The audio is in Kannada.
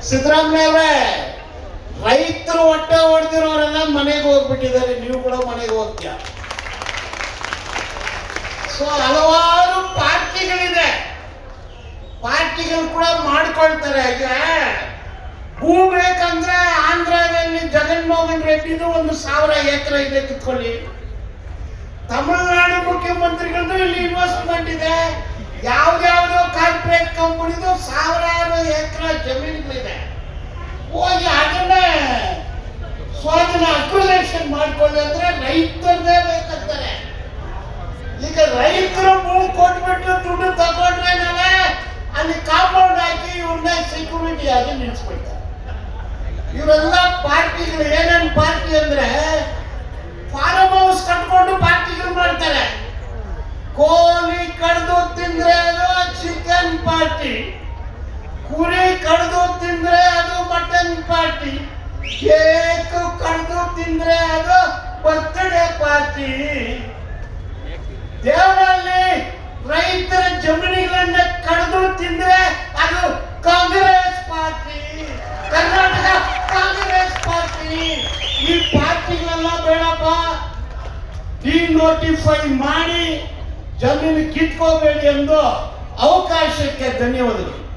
ಸಿದ್ದರಾಮಯ್ಯ ಅವರೇ, ರೈತರು ಹೊಟ್ಟೆ ಹೊಡೆದಿರೋರೆಲ್ಲ ಮನೆಗೆ ಹೋಗ್ಬಿಟ್ಟಿದ್ದಾರೆ, ನೀವು ಕೂಡ ಮನೆಗೆ ಹೋಗ್ತೀಯ. ಸೊ ಹಲವಾರು ಪಾರ್ಟಿಗಳಿದೆ, ಪಾರ್ಟಿಗಳು ಕೂಡ ಮಾಡ್ಕೊಳ್ತಾರೆ. ಈಗ ಭೂ ಬೇಕಂದ್ರೆ ಆಂಧ್ರದಲ್ಲಿ ಜಗನ್ಮೋಹನ್ ರೆಡ್ಡಿದು 1,000 ಎಕರೆ ಇದೆ, ಕಿತ್ಕೊಳ್ಳಿ. ತಮಿಳುನಾಡು ಮುಖ್ಯಮಂತ್ರಿಗಳದ್ದು ಇಲ್ಲಿ ಇನ್ವೆಸ್ಟ್ಮೆಂಟ್ ಇದೆ. ಯಾವ್ದಾವ್ದೋ ಕಾರ್ಪೊರೇಟ್ ಕಂಪನಿದು 1000 ಎಕರೆ ಜಮೀನುಗಳಿದೆ. ಹೋಗಿ ಅದನ್ನೇ ಸ್ವಾಧೀನ ಅಕ್ವಿಸೇಷನ್ ಮಾಡ್ಕೊಳ್ಳಿ ಅಂದ್ರೆ ರೈತರದೇ ಬೇಕಂತಾರೆ. ಈಗ ರೈತರು ಭೂ ಕೊಟ್ಬಿಟ್ಟು ದುಡ್ಡು ತಗೊಂಡ್ರೆ ಅಲ್ಲಿ ಕಾಂಪೌಂಡ್ ಹಾಕಿ ಇವ್ರನ್ನ ಸೆಕ್ಯೂರಿಟಿ ಆಗಿ ನಿಲ್ಸ್ಬಿಡ್ತಾರೆ. ಇವರೆಲ್ಲ ಪಾರ್ಟಿಗಳು ಏನೇನು ಪಾರ್ಟಿ ಅಂದ್ರೆ ಫಾರ್ಮ್ ಹೌಸ್ ಕಟ್ಕೊಂಡು ಪಾರ್ಟಿಗಳು ಮಾಡ್ತಾರೆ. ಕೋಳಿ ಕಡ್ದು ತಿಂದ್ರೆ ಅದು ಚಿಕನ್ ಪಾರ್ಟಿ, ಕುರಿ ಕಡ್ದು ತಿಂದ್ರೆ ಅದು ಮಟನ್ ಪಾರ್ಟಿ, ಕೇಕ್ ಕಡ್ದು ತಿಂದ್ರೆ ಅದು ಬರ್ತ್ಡೇ ಪಾರ್ಟಿ. ದೇವರಲ್ಲಿ ರೈತರ ಜಮೀನುಗಳನ್ನ ಕಡ್ದು ತಿಂದ್ರೆ ಅದು ಕಾಂಗ್ರೆಸ್ ಪಾರ್ಟಿ, ಕರ್ನಾಟಕ ಕಾಂಗ್ರೆಸ್ ಪಾರ್ಟಿ. ಈ ಪಾರ್ಟಿಗಳೆಲ್ಲ ಬೇಡಪ್ಪ, ಡಿನೋಟಿಫೈ ಮಾಡಿ ಜಮೀನು ಕಿತ್ಕೋಬೇಡಿ ಎಂದು ಅವಕಾಶಕ್ಕೆ ಧನ್ಯವಾದಗಳು.